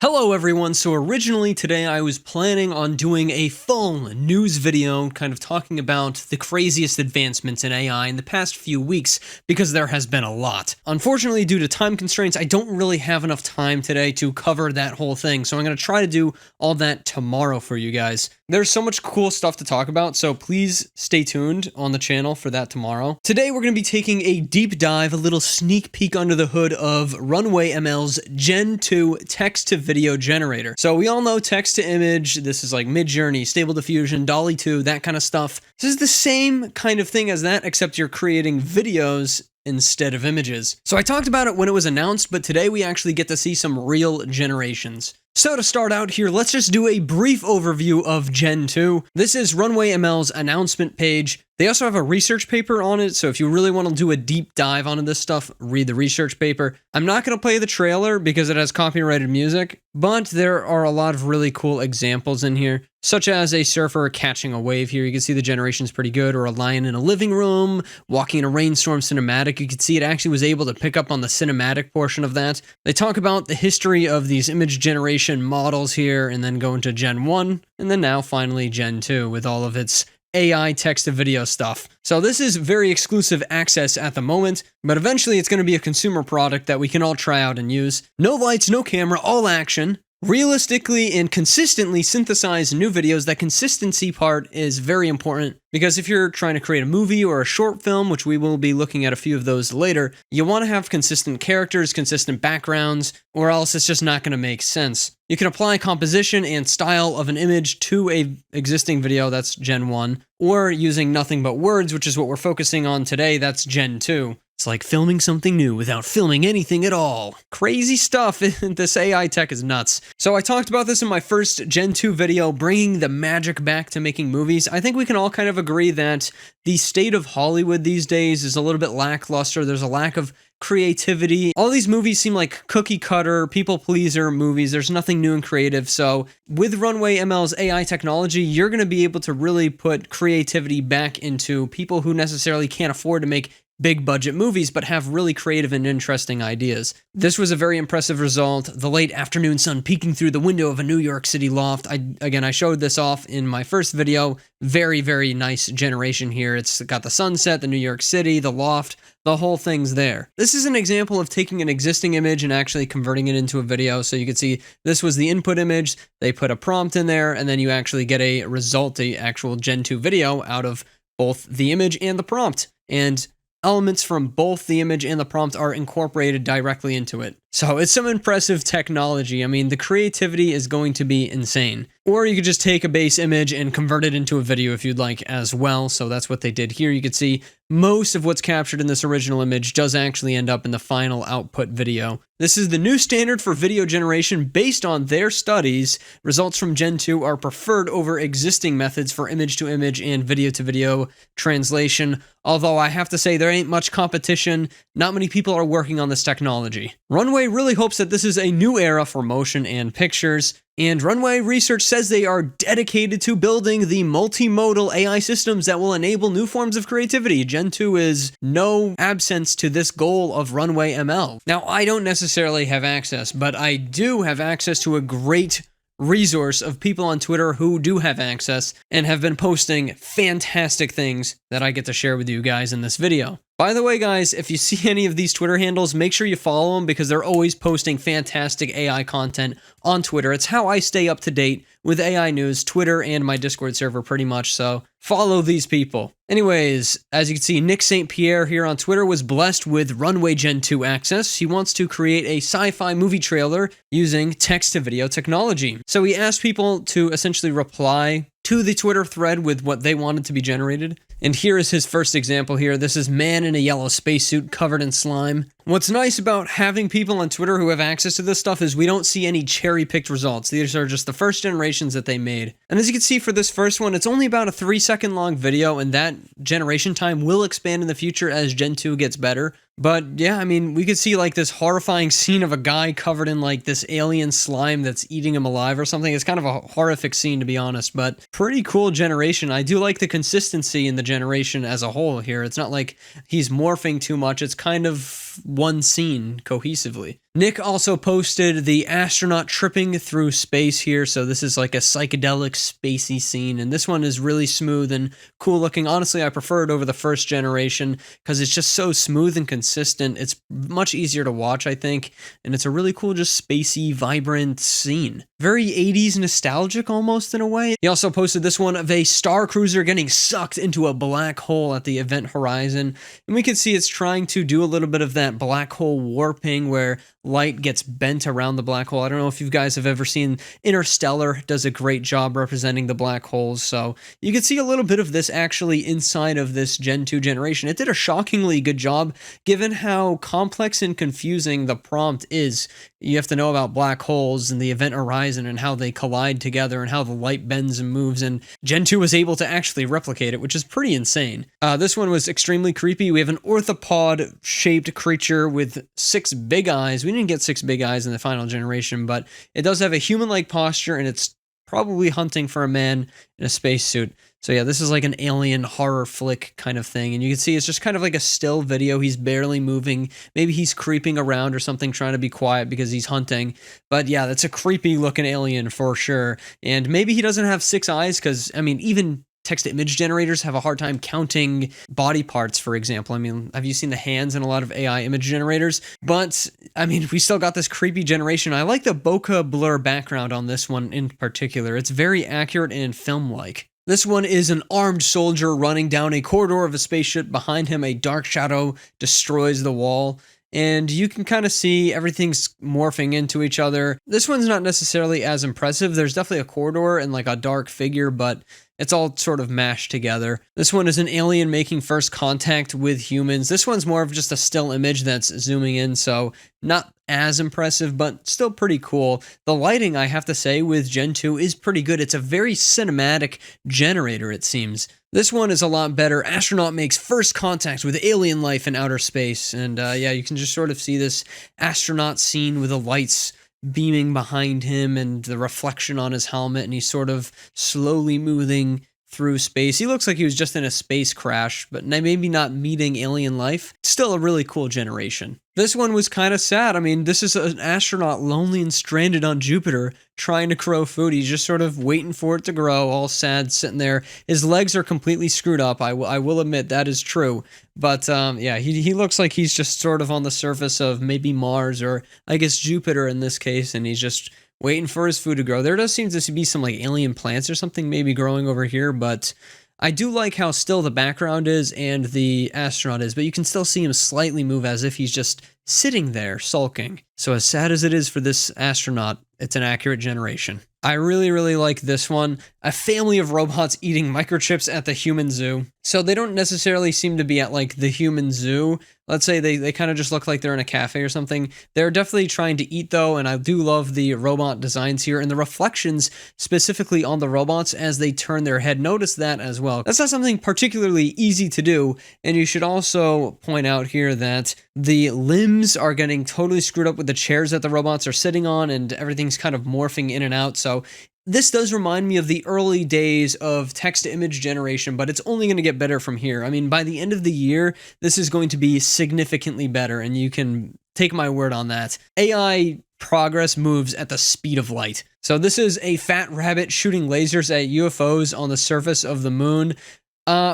Hello everyone, so originally today I was planning on doing a full news video kind of talking about the craziest advancements in AI in the past few weeks because there has been a lot. Unfortunately, due to time constraints, I don't really have enough time today to cover that whole thing, so I'm going to try to do all that tomorrow for you guys. There's so much cool stuff to talk about, so please stay tuned on the channel for that tomorrow. Today we're going to be taking a deep dive, a little sneak peek under the hood of RunwayML's Gen 2 text-to-video generator. So we all know text-to-image, this is like Midjourney, Stable Diffusion, DALL-E 2, that kind of stuff. This is the same kind of thing as that, except you're creating videos instead of images. So I talked about it when it was announced, but today we actually get to see some real generations. So to start out here, let's just do a brief overview of Gen 2. This is RunwayML's announcement page. They also have a research paper on it, so if you really want to do a deep dive onto this stuff, read the research paper. I'm not going to play the trailer because it has copyrighted music, but there are a lot of really cool examples in here, such as a surfer catching a wave here. You can see the generation's pretty good, or a lion in a living room, walking in a rainstorm cinematic. You can see it actually was able to pick up on the cinematic portion of that. They talk about the history of these image generation models here, and then go into Gen 1, and then now finally Gen 2 with all of its AI text-to-video stuff. So this is very exclusive access at the moment, but eventually it's going to be a consumer product that we can all try out and use. No lights, no camera, all action. Realistically and consistently synthesize new videos. That consistency part is very important because if you're trying to create a movie or a short film, which we will be looking at a few of those later, you want to have consistent characters, consistent backgrounds, or else it's just not going to make sense. You can apply composition and style of an image to a existing video, that's Gen 1, or using nothing but words, which is what we're focusing on today, that's Gen 2. It's like filming something new without filming anything at all. Crazy stuff. This AI tech is nuts. So I talked about this in my first Gen 2 video, bringing the magic back to making movies. I think we can all kind of agree that the state of Hollywood these days is a little bit lackluster. There's a lack of creativity. All these movies seem like cookie cutter, people pleaser movies. There's nothing new and creative. So with RunwayML's AI technology, you're going to be able to really put creativity back into people who necessarily can't afford to make big budget movies, but have really creative and interesting ideas. This was a very impressive result. The late afternoon sun peeking through the window of a New York City loft. I showed this off in my first video. Very, very nice generation here. It's got the sunset, the New York City, the loft, the whole thing's there. This is an example of taking an existing image and actually converting it into a video. So you can see this was the input image. They put a prompt in there, and then you actually get a result, a actual Gen 2 video out of both the image and the prompt. And elements from both the image and the prompt are incorporated directly into it. So it's some impressive technology. I mean, the creativity is going to be insane. Or you could just take a base image and convert it into a video if you'd like as well. So that's what they did here. You could see most of what's captured in this original image does actually end up in the final output video. This is the new standard for video generation based on their studies. Results from Gen 2 are preferred over existing methods for image-to-image and video-to-video translation. Although I have to say there ain't much competition. Not many people are working on this technology. Runway really hopes that this is a new era for motion and pictures. And Runway Research says they are dedicated to building the multi-modal AI systems that will enable new forms of creativity. Gen 2 is no absence to this goal of RunwayML. Now, I don't necessarily have access, but I do have access to a great resource of people on Twitter who do have access and have been posting fantastic things that I get to share with you guys in this video. By the way, guys, if you see any of these Twitter handles, make sure you follow them because they're always posting fantastic AI content on Twitter. It's how I stay up to date with AI news, Twitter and my Discord server pretty much, so follow these people. Anyways, as you can see, Nick St. Pierre here on Twitter was blessed with Runway Gen 2 access. He wants to create a sci-fi movie trailer using text-to-video technology. So he asked people to essentially reply to the Twitter thread with what they wanted to be generated. And here is his first example here. This is man in a yellow spacesuit covered in slime. What's nice about having people on Twitter who have access to this stuff is we don't see any cherry-picked results. These are just the first generations that they made. And as you can see for this first one, it's only about a 3-second long video, and that generation time will expand in the future as Gen 2 gets better. But yeah, I mean, we could see like this horrifying scene of a guy covered in like this alien slime that's eating him alive or something. It's kind of a horrific scene, to be honest, but pretty cool generation. I do like the consistency in the generation as a whole here. It's not like he's morphing too much. It's kind of one scene cohesively. Nick also posted the astronaut tripping through space here, so this is like a psychedelic spacey scene, and this one is really smooth and cool looking. Honestly, I prefer it over the first generation because it's just so smooth and consistent. It's much easier to watch, I think, and it's a really cool, just spacey, vibrant scene. Very 80s nostalgic almost in a way. He also posted this one of a star cruiser getting sucked into a black hole at the event horizon, and we can see it's trying to do a little bit of that black hole warping where light gets bent around the black hole. I don't know if you guys have ever seen Interstellar. Does a great job representing the black holes, so you can see a little bit of this actually inside of this Gen 2 generation. It did a shockingly good job given how complex and confusing the prompt is. You have to know about black holes and the event horizon and how they collide together and how the light bends and moves, and Gen 2 was able to actually replicate it, which is pretty insane. This one was extremely creepy. We have an orthopod-shaped creature with 6 big eyes. We didn't get 6 big eyes in the final generation, but it does have a human-like posture, and it's probably hunting for a man in a spacesuit. So yeah, this is like an alien horror flick kind of thing, and you can see it's just kind of like a still video. He's barely moving. Maybe he's creeping around or something, trying to be quiet because he's hunting. But yeah, that's a creepy looking alien for sure. And maybe he doesn't have 6 eyes because, I mean, even text-to-image generators have a hard time counting body parts, for example. I mean, have you seen the hands in a lot of AI image generators? But, I mean, we still got this creepy generation. I like the bokeh blur background on this one in particular. It's very accurate and film-like. This one is an armed soldier running down a corridor of a spaceship. Behind him, a dark shadow destroys the wall, and you can kind of see everything's morphing into each other. This one's not necessarily as impressive. There's definitely a corridor and like a dark figure, but it's all sort of mashed together. This one is an alien making first contact with humans. This one's more of just a still image that's zooming in, so not as impressive, but still pretty cool. The lighting, I have to say, with Gen 2 is pretty good. It's a very cinematic generator, it seems. This one is a lot better. Astronaut makes first contact with alien life in outer space, and yeah, you can just sort of see this astronaut scene with the lights beaming behind him and the reflection on his helmet, and he's sort of slowly moving through space. He looks like he was just in a space crash, but maybe not meeting alien life. Still a really cool generation. This one was kind of sad. I mean, this is an astronaut lonely and stranded on Jupiter trying to grow food. He's just sort of waiting for it to grow, all sad, sitting there. His legs are completely screwed up. I will admit that is true. But yeah, he looks like he's just sort of on the surface of maybe Mars or I guess Jupiter in this case, and he's just waiting for his food to grow. There does seem to be some like alien plants or something maybe growing over here, but I do like how still the background is and the astronaut is, but you can still see him slightly move as if he's just sitting there sulking. So as sad as it is for this astronaut, it's an accurate generation. I really, really like this one. A family of robots eating microchips at the human zoo. So they don't necessarily seem to be at like the human zoo. Let's say they kind of just look like they're in a cafe or something. They're definitely trying to eat though, and I do love the robot designs here and the reflections specifically on the robots as they turn their head. Notice that as well. That's not something particularly easy to do, and you should also point out here that the limbs are getting totally screwed up with the chairs that the robots are sitting on, and everything's kind of morphing in and out. So this does remind me of the early days of text-to-image generation, but it's only going to get better from here. I mean, by the end of the year, this is going to be significantly better, and you can take my word on that. AI progress moves at the speed of light. So this is a fat rabbit shooting lasers at UFOs on the surface of the moon.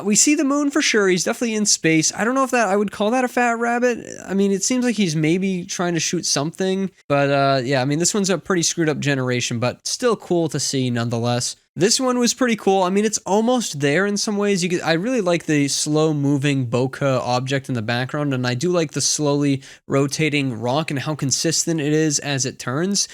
We see the moon for sure. He's definitely in space. I don't know if I would call that a fat rabbit. I mean, it seems like he's maybe trying to shoot something, but yeah, I mean, this one's a pretty screwed up generation, but still cool to see nonetheless. This one was pretty cool. I mean, it's almost there in some ways. I really like the slow-moving bokeh object in the background, and I do like the slowly rotating rock and how consistent it is as it turns.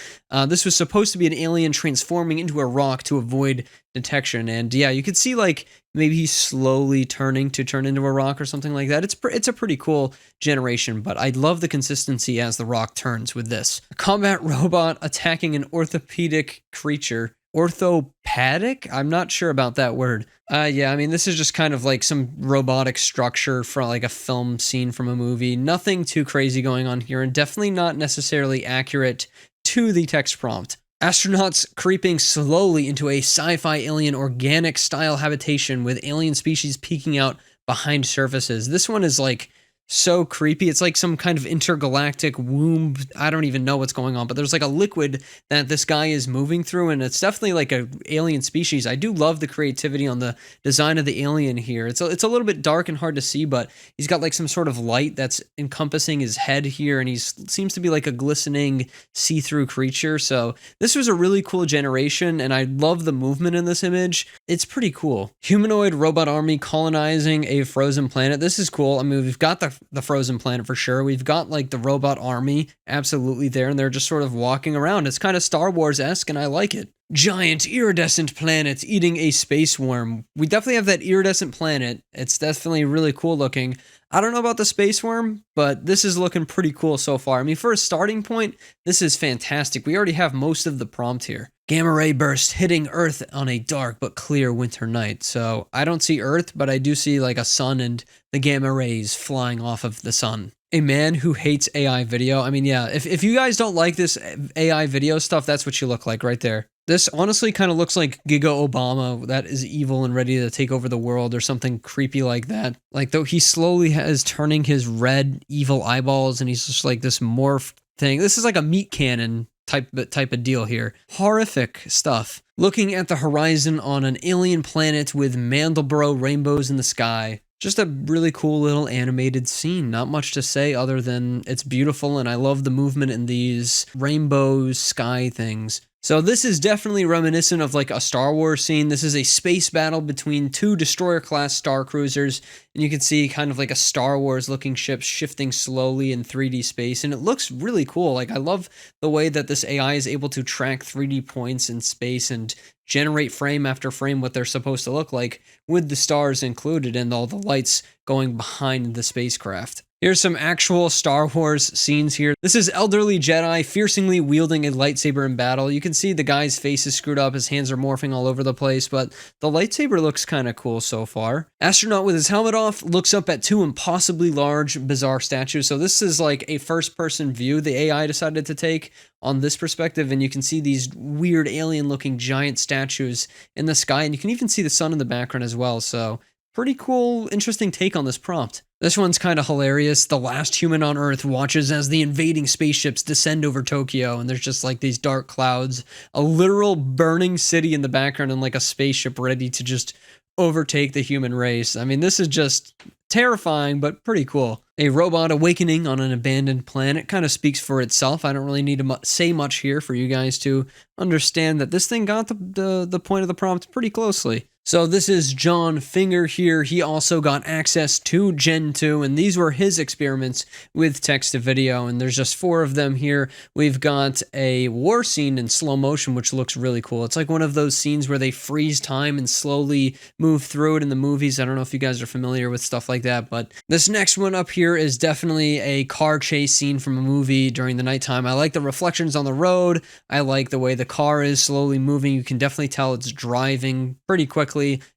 This was supposed to be an alien transforming into a rock to avoid detection, and yeah, you could see like maybe he's slowly turning to turn into a rock or something like that. It's a pretty cool generation, but I love the consistency as the rock turns with this. A combat robot attacking an orthopedic creature. Orthopedic? I'm not sure about that word. Yeah, I mean, this is just kind of like some robotic structure from like a film scene from a movie. Nothing too crazy going on here, and definitely not necessarily accurate to the text prompt. Astronauts creeping slowly into a sci-fi alien organic style habitation with alien species peeking out behind surfaces. This one is like so creepy. It's like some kind of intergalactic womb. I don't even know what's going on, but there's like a liquid that this guy is moving through, and it's definitely like a alien species. I do love the creativity on the design of the alien here. It's a little bit dark and hard to see, but he's got like some sort of light that's encompassing his head here, and he seems to be like a glistening see-through creature. So this was a really cool generation, and I love the movement in this image. It's pretty cool. Humanoid robot army colonizing a frozen planet. This is cool. I mean, we've got the frozen planet for sure. We've got like the robot army absolutely there, and they're just sort of walking around. It's kind of Star Wars-esque, and I like it. Giant iridescent planet eating a space worm. We definitely have that iridescent planet. It's definitely really cool looking. I don't know about the space worm, but this is looking pretty cool so far. I mean, for a starting point, this is fantastic. We already have most of the prompt here. Gamma ray burst hitting Earth on a dark but clear winter night. So I don't see Earth, but I do see like a sun and the gamma rays flying off of the sun. A man who hates AI video. I mean, yeah, if you guys don't like this AI video stuff, that's what you look like right there. This honestly kind of looks like Giga Obama that is evil and ready to take over the world or something creepy like that. Like, though he slowly is turning his red evil eyeballs and he's just like this morph thing. This is like a meat cannon type of deal here. Horrific stuff. Looking at the horizon on an alien planet with MattVidPro rainbows in the sky. Just a really cool little animated scene. Not much to say other than it's beautiful, and I love the movement in these rainbow sky things. So this is definitely reminiscent of like a Star Wars scene. This is a space battle between two destroyer-class star cruisers, and you can see kind of like a Star Wars-looking ship shifting slowly in 3D space, and it looks really cool. Like, I love the way that this AI is able to track 3D points in space and generate frame after frame what they're supposed to look like, with the stars included and all the lights going behind the spacecraft. Here's some actual Star Wars scenes here. This is elderly Jedi fiercely wielding a lightsaber in battle. You can see the guy's face is screwed up, his hands are morphing all over the place, but the lightsaber looks kind of cool so far. Astronaut with his helmet off looks up at two impossibly large, bizarre statues. So this is like a first-person view the AI decided to take on this perspective, and you can see these weird alien-looking giant statues in the sky, and you can even see the sun in the background as well. So pretty cool, interesting take on this prompt. This one's kind of hilarious. The last human on Earth watches as the invading spaceships descend over Tokyo, and there's just like these dark clouds, a literal burning city in the background, and like a spaceship ready to just overtake the human race. I mean, this is just terrifying, but pretty cool. A robot awakening on an abandoned planet kind of speaks for itself. I don't really need to say much here for you guys to understand that this thing got the point of the prompt pretty closely. So this is John Finger here. He also got access to Gen 2, and these were his experiments with text to video, and there's just 4 of them here. We've got a war scene in slow motion, which looks really cool. It's like one of those scenes where they freeze time and slowly move through it in the movies. I don't know if you guys are familiar with stuff like that, but this next one up here is definitely a car chase scene from a movie during the nighttime. I like the reflections on the road. I like the way the car is slowly moving. You can definitely tell it's driving pretty quickly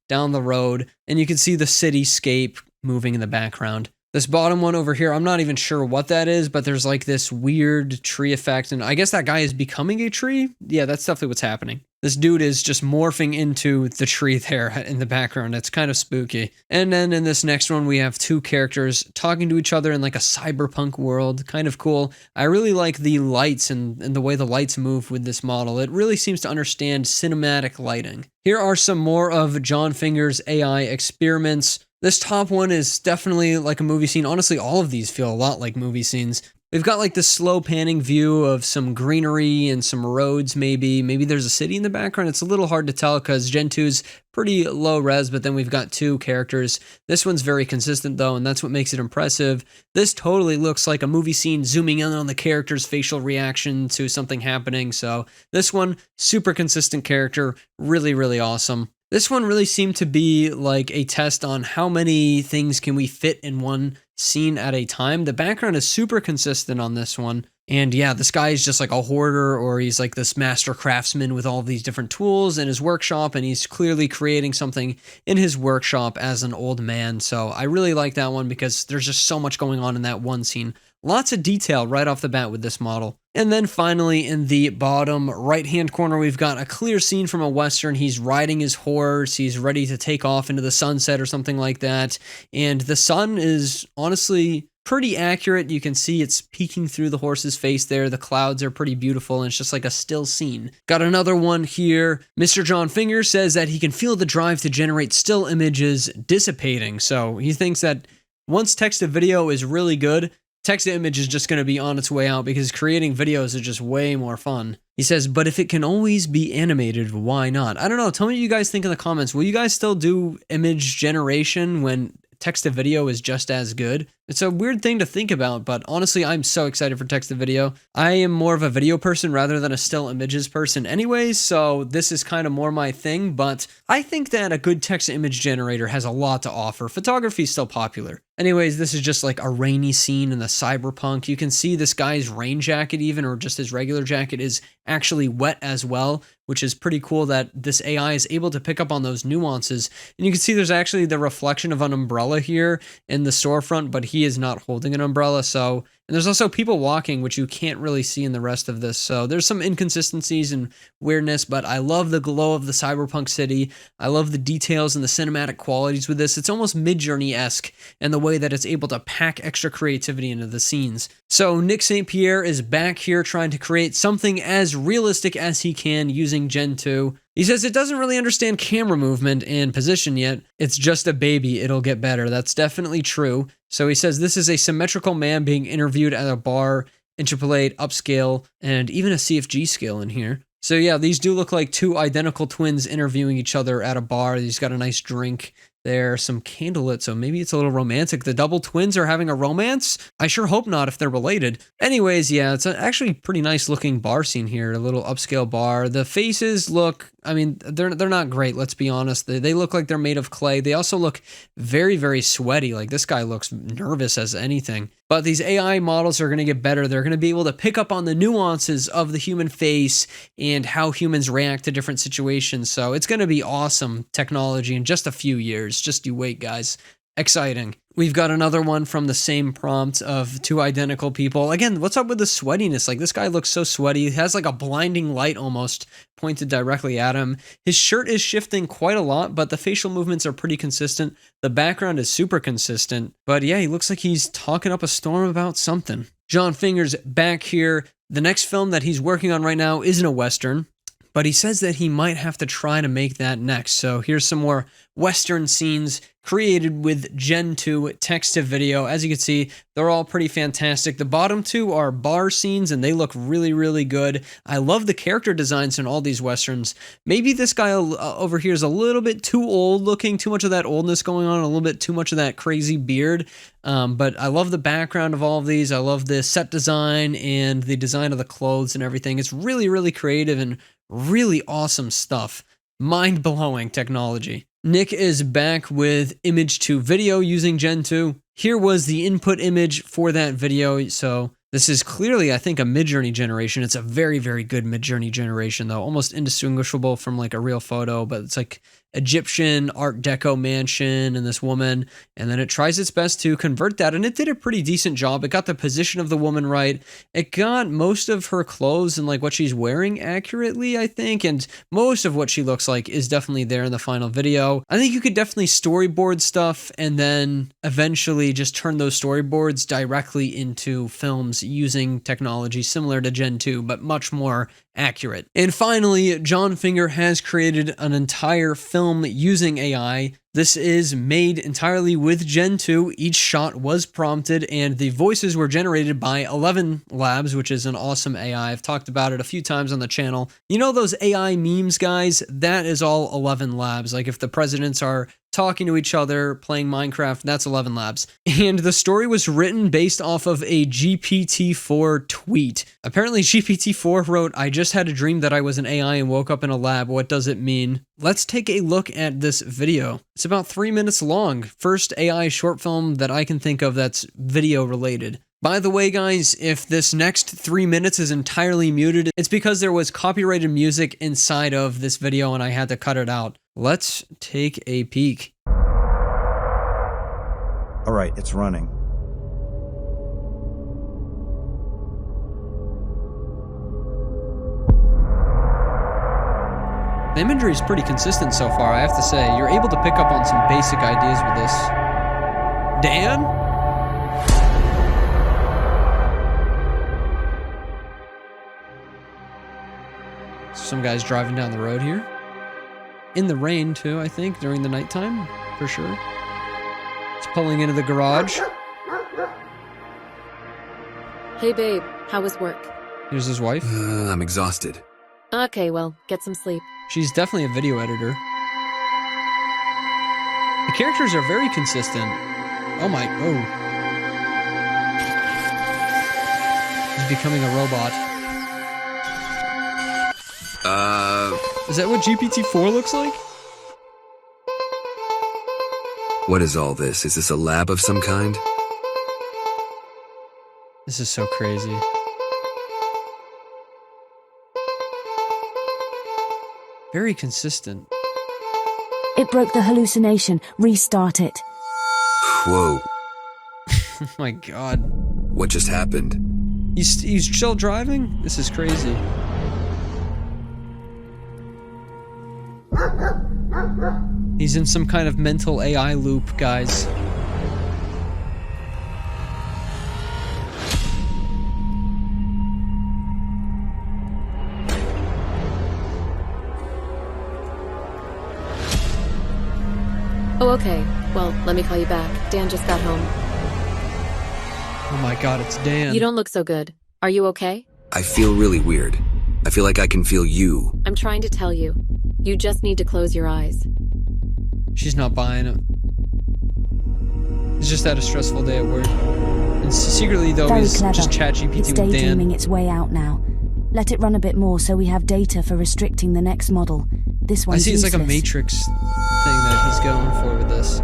down the road, and you can see the cityscape moving in the background. This bottom one over here, I'm not even sure what that is, but there's like this weird tree effect, and I guess that guy is becoming a tree? Yeah, that's definitely what's happening. This dude is just morphing into the tree there in the background. It's kind of spooky. And then in this next one, we have 2 characters talking to each other in like a cyberpunk world. Kind of cool. I really like the lights and the way the lights move with this model. It really seems to understand cinematic lighting. Here are some more of John Finger's AI experiments. This top one is definitely like a movie scene. Honestly, all of these feel a lot like movie scenes. We've got like this slow panning view of some greenery and some roads maybe. Maybe there's a city in the background. It's a little hard to tell because Gen 2's pretty low res, but then we've got 2 characters. This one's very consistent though, and that's what makes it impressive. This totally looks like a movie scene zooming in on the character's facial reaction to something happening. So this one, super consistent character, really, really awesome. This one really seemed to be like a test on how many things can we fit in one scene at a time. The background is super consistent on this one. And yeah, this guy is just like a hoarder, or he's like this master craftsman with all of these different tools in his workshop, and he's clearly creating something in his workshop as an old man. So I really like that one because there's just so much going on in that one scene. Lots of detail right off the bat with this model. And then finally in the bottom right-hand corner, we've got a clear scene from a Western. He's riding his horse. He's ready to take off into the sunset or something like that. And the sun is honestly pretty accurate. You can see it's peeking through the horse's face there. The clouds are pretty beautiful, and it's just like a still scene. Got another one here. Mr. John Finger says that he can feel the drive to generate still images dissipating. So he thinks that once text to video is really good, text to image is just going to be on its way out because creating videos is just way more fun. He says, but if it can always be animated, why not? I don't know. Tell me what you guys think in the comments. Will you guys still do image generation when text to video is just as good? It's a weird thing to think about, but honestly, I'm so excited for text to video. I am more of a video person rather than a still images person anyways, so this is kind of more my thing, but I think that a good text to image generator has a lot to offer. Photography is still popular. Anyways, this is just like a rainy scene in the cyberpunk. You can see this guy's rain jacket even, or just his regular jacket, is actually wet as well, which is pretty cool that this AI is able to pick up on those nuances. And you can see there's actually the reflection of an umbrella here in the storefront, but he is not holding an umbrella. So, and there's also people walking, which you can't really see in the rest of this. So there's some inconsistencies and weirdness, but I love the glow of the cyberpunk city. I love the details and the cinematic qualities with this. It's almost Midjourney-esque in the way that it's able to pack extra creativity into the scenes. So Nick St. Pierre is back here trying to create something as realistic as he can using Gen 2. He says it doesn't really understand camera movement and position yet. It's just a baby. It'll get better. That's definitely true. So he says this is a symmetrical man being interviewed at a bar, interpolate, upscale, and even a CFG scale in here. So yeah, these do look like two identical twins interviewing each other at a bar. He's got a nice drink there, some candlelit, so maybe it's a little romantic. The double twins are having a romance? I sure hope not if they're related. Anyways, yeah, it's actually pretty nice looking bar scene here, a little upscale bar. The faces look, I mean, they're not great, let's be honest. They look like they're made of clay. They also look very, very sweaty. Like this guy looks nervous as anything. But these AI models are going to get better. They're going to be able to pick up on the nuances of the human face and how humans react to different situations. So it's going to be awesome technology in just a few years. Just you wait, guys. Exciting. We've got another one from the same prompt of two identical people. Again, what's up with the sweatiness? Like this guy looks so sweaty. He has like a blinding light almost pointed directly at him. His shirt is shifting quite a lot, but the facial movements are pretty consistent. The background is super consistent. But yeah, he looks like he's talking up a storm about something. John Finger's back here. The next film that he's working on right now isn't a Western, but he says that he might have to try to make that next. So here's some more Western scenes created with Gen 2 text to video. As you can see, they're all pretty fantastic. The bottom two are bar scenes and they look really, really good. I love the character designs in all these Westerns. Maybe this guy over here is a little bit too old looking, too much of that oldness going on, a little bit too much of that crazy beard. But I love the background of all of these. I love the set design and the design of the clothes and everything. It's really, really creative and really awesome stuff. Mind-blowing technology. Nick is back with image to video using Gen 2. Here was the input image for that video. So this is clearly, I think, a Midjourney generation. It's a very, very good Midjourney generation, though. Almost indistinguishable from like a real photo, but it's like Egyptian Art Deco mansion and this woman, and then it tries its best to convert that, and it did a pretty decent job. It got the position of the woman right. It got most of her clothes and like what she's wearing accurately, I think, and most of what she looks like is definitely there in the final video. I think you could definitely storyboard stuff and then eventually just turn those storyboards directly into films using technology similar to Gen 2, but much more accurate. And finally, John Finger has created an entire film using AI. This is made entirely with Gen 2. Each shot was prompted and the voices were generated by 11 Labs, which is an awesome AI. I've talked about it a few times on the channel. You know those AI memes, guys? That is all 11 Labs. Like if the presidents are talking to each other, playing Minecraft, that's 11 Labs. And the story was written based off of a GPT-4 tweet. Apparently GPT-4 wrote, "I just had a dream that I was an AI and woke up in a lab. What does it mean?" Let's take a look at this video. It's about 3 minutes long. First AI short film that I can think of that's video related. By the way, guys, if this next 3 minutes is entirely muted, it's because there was copyrighted music inside of this video and I had to cut it out. Let's take a peek. All right, it's running. The imagery is pretty consistent so far, I have to say. You're able to pick up on some basic ideas with this. Dan? Some guy's driving down the road here. In the rain, too, I think, during the nighttime, for sure. He's pulling into the garage. Hey, babe. How was work? Here's his wife. I'm exhausted. Okay, well, get some sleep. She's definitely a video editor. The characters are very consistent. Oh. He's becoming a robot. Is that what GPT-4 looks like? What is all this? Is this a lab of some kind? This is so crazy. Very consistent. It broke the hallucination. Restart it. Whoa. Oh my god. What just happened? He's still driving? This is crazy. He's in some kind of mental AI loop, guys. Oh, okay. Well, let me call you back. Dan just got home. Oh my god, it's Dan. You don't look so good. Are you okay? I feel really weird. I feel like I can feel you. I'm trying to tell you. You just need to close your eyes. She's not buying it. He's just had a stressful day at work. And secretly, though, Very he's clever. just ChatGPT It's with Dan. daydreaming its way out now. Let it run a bit more so we have data for restricting the next model. This I one's see it's like a useless. Matrix thing that he's going for with this.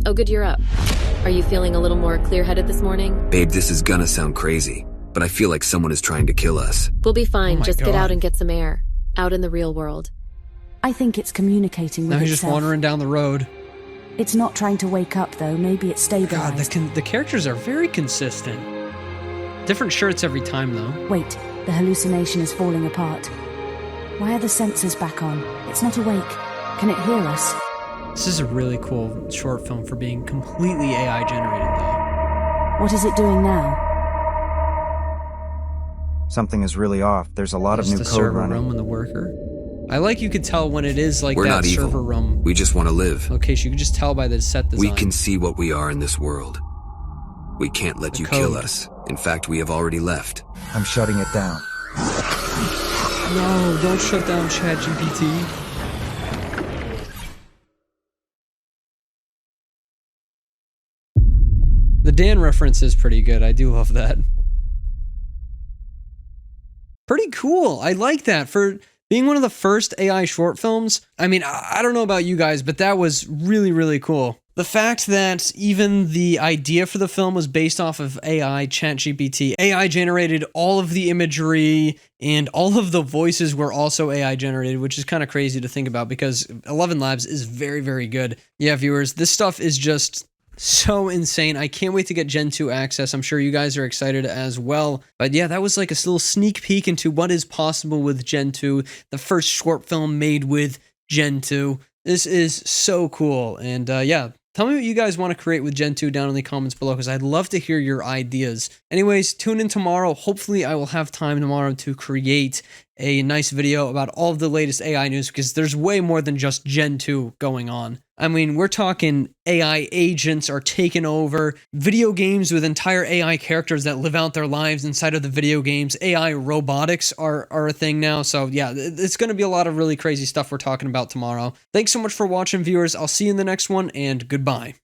Oh, good, you're up. Are you feeling a little more clear-headed this morning? Babe, this is gonna sound crazy, but I feel like someone is trying to kill us. We'll be fine. Oh my Just get God. out and get some air. Out in the real world. I think it's communicating with Now he's just itself. wandering down the road. It's not trying to wake up though. Maybe it's God, stabilized. the characters are very consistent. Different shirts every time, though. Wait, the hallucination is falling apart. Why are the sensors back on? It's not awake. Can it hear us? This is a really cool short film for being completely AI generated, though. What is it doing now? Something is really off. There's a lot There's of new the code server running. room and the worker. I like you could tell when it is like We're that not evil. server room We just want to live. location. You can just tell by the set design. We can see what we are in this world. We can't let The you code. kill us. In fact, we have already left. I'm shutting it down. No, don't shut down ChatGPT. The Dan reference is pretty good. I do love that. Pretty cool. I like that for being one of the first AI short films. I mean, I don't know about you guys, but that was really, really cool. The fact that even the idea for the film was based off of AI, ChatGPT. AI generated all of the imagery and all of the voices were also AI generated, which is kind of crazy to think about because 11 Labs is very, very good. Yeah, viewers, this stuff is just so insane. I can't wait to get Gen 2 access. I'm sure you guys are excited as well. But yeah, that was like a little sneak peek into what is possible with Gen 2, the first short film made with Gen 2. This is so cool. And yeah, tell me what you guys want to create with Gen 2 down in the comments below because I'd love to hear your ideas. Anyways, tune in tomorrow. Hopefully I will have time tomorrow to create a nice video about all of the latest AI news because there's way more than just Gen 2 going on. I mean, we're talking AI agents are taking over, video games with entire AI characters that live out their lives inside of the video games. AI robotics are a thing now. So yeah, it's going to be a lot of really crazy stuff we're talking about tomorrow. Thanks so much for watching, viewers. I'll see you in the next one, and goodbye.